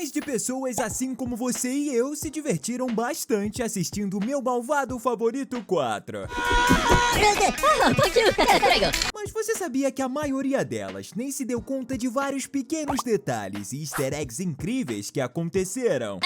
Milhões de pessoas, assim como você e eu, se divertiram bastante assistindo Meu Malvado Favorito 4. Mas você sabia que a maioria delas nem se deu conta de vários pequenos detalhes e easter eggs incríveis que aconteceram?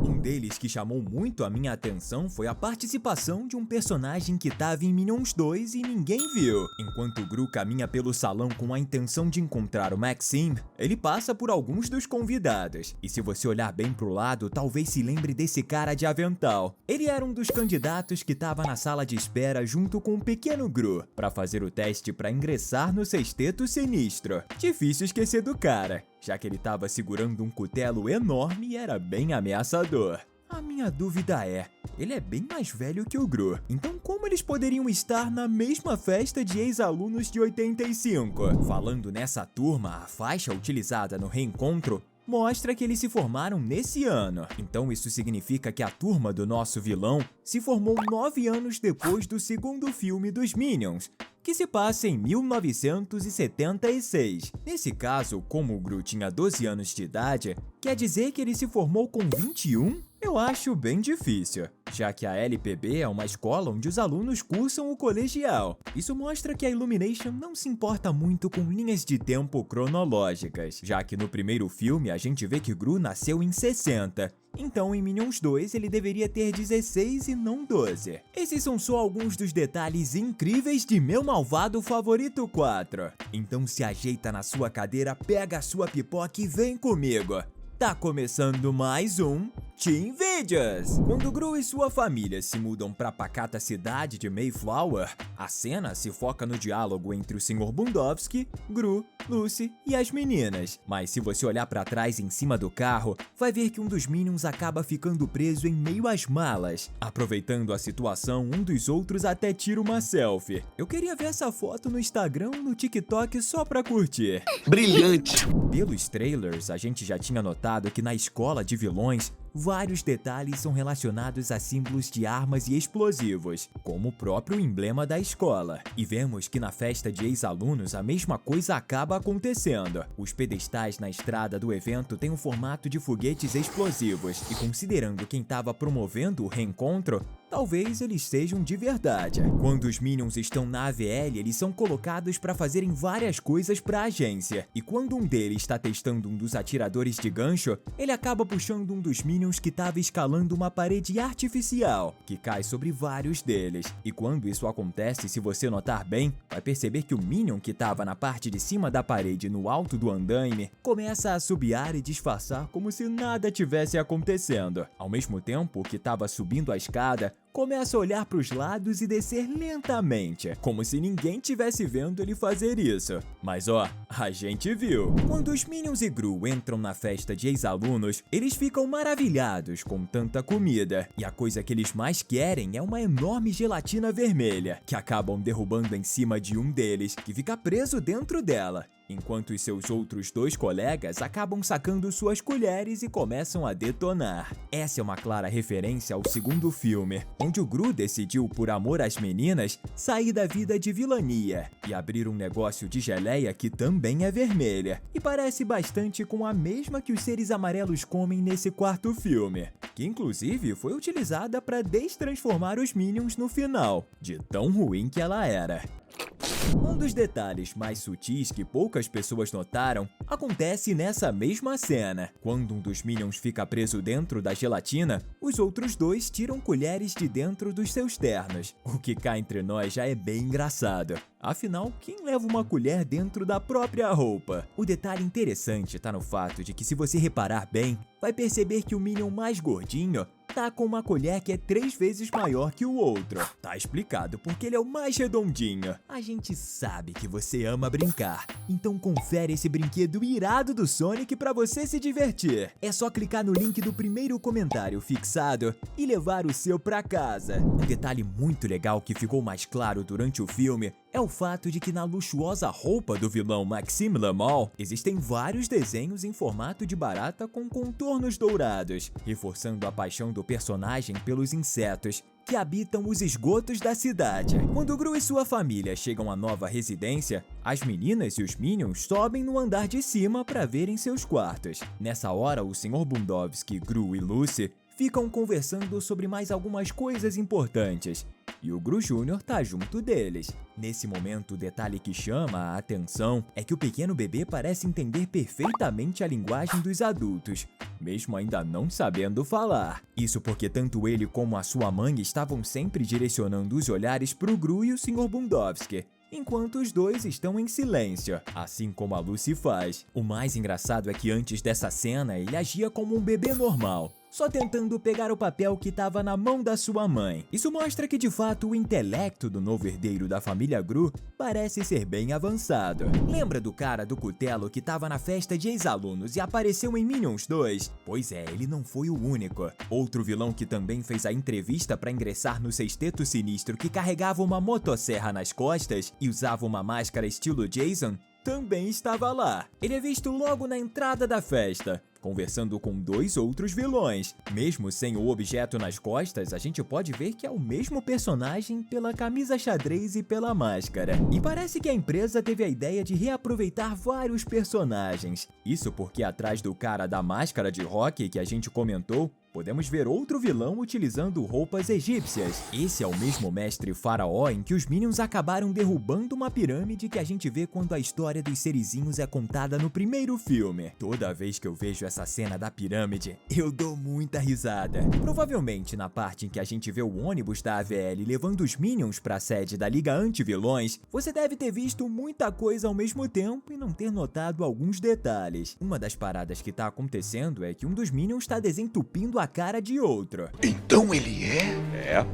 Um deles que chamou muito a minha atenção foi a participação de um personagem que tava em Minions 2 e ninguém viu. Enquanto o Gru caminha pelo salão com a intenção de encontrar o Maxime, ele passa por alguns dos convidados. E se você olhar bem pro lado, talvez se lembre desse cara de avental. Ele era um dos candidatos que tava na sala de espera junto com o pequeno Gru, para fazer o teste para ingressar no Sexteto Sinistro. Difícil esquecer do cara, já que ele estava segurando um cutelo enorme e era bem ameaçador. A minha dúvida é, ele é bem mais velho que o Gru, então como eles poderiam estar na mesma festa de ex-alunos de 85? Falando nessa turma, a faixa utilizada no reencontro mostra que eles se formaram nesse ano. Então isso significa que a turma do nosso vilão se formou 9 anos depois do segundo filme dos Minions, que se passa em 1976. Nesse caso, como o Gru tinha 12 anos de idade, quer dizer que ele se formou com 21? Eu acho bem difícil, já que a LPB é uma escola onde os alunos cursam o colegial. Isso mostra que a Illumination não se importa muito com linhas de tempo cronológicas, já que no primeiro filme a gente vê que Gru nasceu em 60. Então, em Minions 2, ele deveria ter 16 e não 12. Esses são só alguns dos detalhes incríveis de Meu Malvado Favorito 4. Então se ajeita na sua cadeira, pega a sua pipoca e vem comigo. Tá começando mais um Team Videos! Quando Gru e sua família se mudam para a pacata cidade de Mayflower, a cena se foca no diálogo entre o Sr. Bundowski, Gru, Lucy e as meninas. Mas se você olhar para trás em cima do carro, vai ver que um dos Minions acaba ficando preso em meio às malas. Aproveitando a situação, um dos outros até tira uma selfie. Eu queria ver essa foto no Instagram ou no TikTok só pra curtir. Brilhante! Pelos trailers, a gente já tinha notado que na escola de vilões, vários detalhes são relacionados a símbolos de armas e explosivos, como o próprio emblema da escola. E vemos que na festa de ex-alunos a mesma coisa acaba acontecendo. Os pedestais na estrada do evento têm um formato de foguetes explosivos, e considerando quem estava promovendo o reencontro, talvez eles sejam de verdade. Quando os Minions estão na AVL, eles são colocados para fazerem várias coisas para a agência. E quando um deles está testando um dos atiradores de gancho, ele acaba puxando um dos Minions que estava escalando uma parede artificial, que cai sobre vários deles. E quando isso acontece, se você notar bem, vai perceber que o Minion que estava na parte de cima da parede no alto do andaime começa a assobiar e disfarçar como se nada tivesse acontecendo. Ao mesmo tempo, o que estava subindo a escada começa a olhar para os lados e descer lentamente, como se ninguém tivesse vendo ele fazer isso. Mas ó, a gente viu. Quando os Minions e Gru entram na festa de ex-alunos, eles ficam maravilhados com tanta comida. E a coisa que eles mais querem é uma enorme gelatina vermelha, que acabam derrubando em cima de um deles, que fica preso dentro dela. Enquanto os seus outros dois colegas acabam sacando suas colheres e começam a detonar. Essa é uma clara referência ao segundo filme, onde o Gru decidiu, por amor às meninas, sair da vida de vilania e abrir um negócio de geleia que também é vermelha, e parece bastante com a mesma que os seres amarelos comem nesse quarto filme, que inclusive foi utilizada para destransformar os Minions no final, de tão ruim que ela era. Um dos detalhes mais sutis que poucas pessoas notaram acontece nessa mesma cena. Quando um dos Minions fica preso dentro da gelatina, os outros dois tiram colheres de dentro dos seus ternos, o que cá entre nós já é bem engraçado. Afinal, quem leva uma colher dentro da própria roupa? O detalhe interessante tá no fato de que, se você reparar bem, vai perceber que o Minion mais gordinho tá com uma colher que é 3 vezes maior que o outro. Tá explicado porque ele é o mais redondinho. A gente sabe que você ama brincar, então confere esse brinquedo irado do Sonic pra você se divertir. É só clicar no link do primeiro comentário fixado e levar o seu pra casa. Um detalhe muito legal que ficou mais claro durante o filme é o fato de que na luxuosa roupa do vilão Maxime Lamal existem vários desenhos em formato de barata com contornos dourados, reforçando a paixão do personagem pelos insetos, que habitam os esgotos da cidade. Quando Gru e sua família chegam à nova residência, as meninas e os Minions sobem no andar de cima para verem seus quartos. Nessa hora, o Sr. Bundowski, Gru e Lucy ficam conversando sobre mais algumas coisas importantes, e o Gru Jr. tá junto deles. Nesse momento, o detalhe que chama a atenção é que o pequeno bebê parece entender perfeitamente a linguagem dos adultos, mesmo ainda não sabendo falar. Isso porque tanto ele como a sua mãe estavam sempre direcionando os olhares pro Gru e o Sr. Bundowski, enquanto os dois estão em silêncio, assim como a Lucy faz. O mais engraçado é que antes dessa cena, ele agia como um bebê normal, só tentando pegar o papel que estava na mão da sua mãe. Isso mostra que, de fato, o intelecto do novo herdeiro da família Gru parece ser bem avançado. Lembra do cara do cutelo que estava na festa de ex-alunos e apareceu em Minions 2? Pois é, ele não foi o único. Outro vilão que também fez a entrevista para ingressar no Sexteto Sinistro, que carregava uma motosserra nas costas e usava uma máscara estilo Jason, também estava lá. Ele é visto logo na entrada da festa, conversando com dois outros vilões. Mesmo sem o objeto nas costas, a gente pode ver que é o mesmo personagem pela camisa xadrez e pela máscara. E parece que a empresa teve a ideia de reaproveitar vários personagens. Isso porque atrás do cara da máscara de rock que a gente comentou, podemos ver outro vilão utilizando roupas egípcias. Esse é o mesmo mestre faraó em que os Minions acabaram derrubando uma pirâmide que a gente vê quando a história dos serizinhos é contada no primeiro filme. Toda vez que eu vejo essa cena da pirâmide, eu dou muita risada. Provavelmente na parte em que a gente vê o ônibus da AVL levando os Minions para a sede da Liga Anti-Vilões, você deve ter visto muita coisa ao mesmo tempo e não ter notado alguns detalhes. Uma das paradas que tá acontecendo é que um dos Minions está desentupindo a cara de outro. Então ele é? É.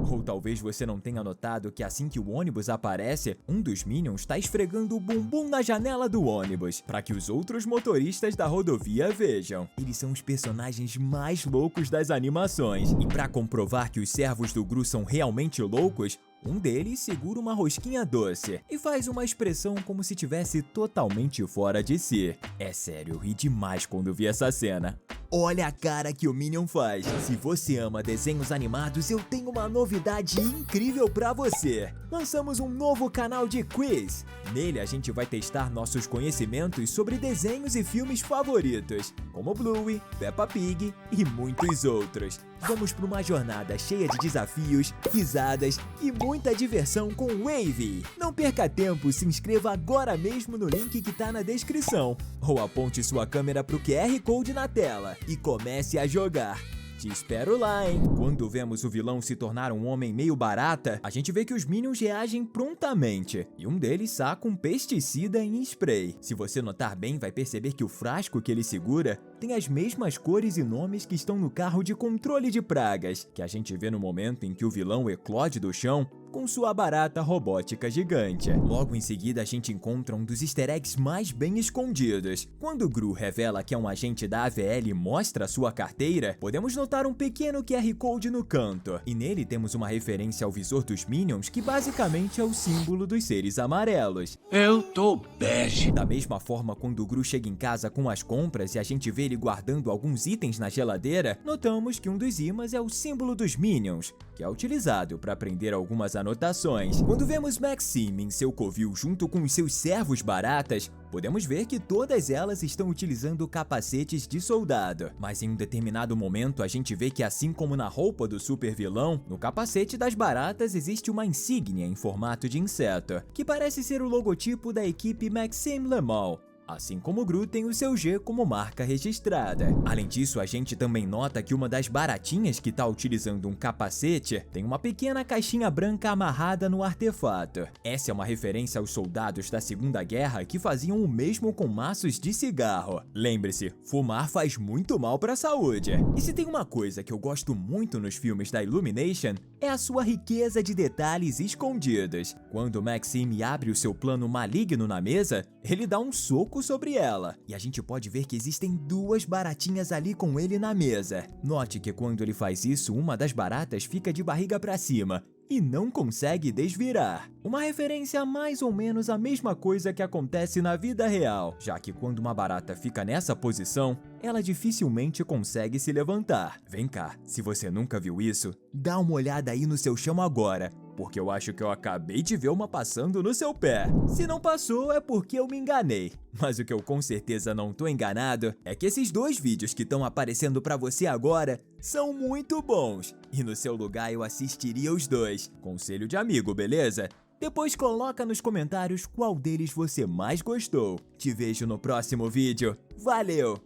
Ou talvez você não tenha notado que assim que o ônibus aparece, um dos Minions está esfregando o bumbum na janela do ônibus, para que os outros motoristas da rodovia vejam. Eles são os personagens mais loucos das animações. E para comprovar que os servos do Gru são realmente loucos, um deles segura uma rosquinha doce e faz uma expressão como se estivesse totalmente fora de si. É sério, eu ri demais quando vi essa cena. Olha a cara que o Minion faz. Se você ama desenhos animados, eu tenho uma novidade incrível pra você. Lançamos um novo canal de quiz. Nele a gente vai testar nossos conhecimentos sobre desenhos e filmes favoritos, como Bluey, Peppa Pig e muitos outros. Vamos para uma jornada cheia de desafios, risadas e muita diversão com Wavy. Não perca tempo, se inscreva agora mesmo no link que tá na descrição, ou aponte sua câmera pro QR Code na tela e comece a jogar. Te espero lá, hein? Quando vemos o vilão se tornar um homem meio barata, a gente vê que os Minions reagem prontamente, e um deles saca um pesticida em spray. Se você notar bem, vai perceber que o frasco que ele segura tem as mesmas cores e nomes que estão no carro de controle de pragas, que a gente vê no momento em que o vilão eclode do chão com sua barata robótica gigante. Logo em seguida, a gente encontra um dos easter eggs mais bem escondidos. Quando o Gru revela que é um agente da AVL e mostra sua carteira, podemos notar um pequeno QR Code no canto. E nele temos uma referência ao visor dos Minions, que basicamente é o símbolo dos seres amarelos. Eu tô bege. Da mesma forma, quando o Gru chega em casa com as compras e a gente vê ele guardando alguns itens na geladeira, notamos que um dos ímãs é o símbolo dos Minions, que é utilizado para prender algumas anotações. Quando vemos Maxime em seu covil junto com os seus servos baratas, podemos ver que todas elas estão utilizando capacetes de soldado. Mas em um determinado momento a gente vê que, assim como na roupa do super vilão, no capacete das baratas existe uma insígnia em formato de inseto, que parece ser o logotipo da equipe Maxime Le Mans. Assim como o Gru tem o seu G como marca registrada. Além disso, a gente também nota que uma das baratinhas que está utilizando um capacete tem uma pequena caixinha branca amarrada no artefato. Essa é uma referência aos soldados da Segunda Guerra que faziam o mesmo com maços de cigarro. Lembre-se, fumar faz muito mal para a saúde. E se tem uma coisa que eu gosto muito nos filmes da Illumination, é a sua riqueza de detalhes escondidos. Quando Maxime abre o seu plano maligno na mesa, ele dá um soco sobre ela, e a gente pode ver que existem duas baratinhas ali com ele na mesa. Note que quando ele faz isso, uma das baratas fica de barriga para cima, e não consegue desvirar. Uma referência a mais ou menos a mesma coisa que acontece na vida real, já que quando uma barata fica nessa posição, ela dificilmente consegue se levantar. Vem cá, se você nunca viu isso, dá uma olhada aí no seu chão agora, porque eu acho que eu acabei de ver uma passando no seu pé. Se não passou, é porque eu me enganei. Mas o que eu com certeza não tô enganado é que esses 2 vídeos que estão aparecendo pra você agora são muito bons. E no seu lugar eu assistiria os 2. Conselho de amigo, beleza? Depois coloca nos comentários qual deles você mais gostou. Te vejo no próximo vídeo. Valeu!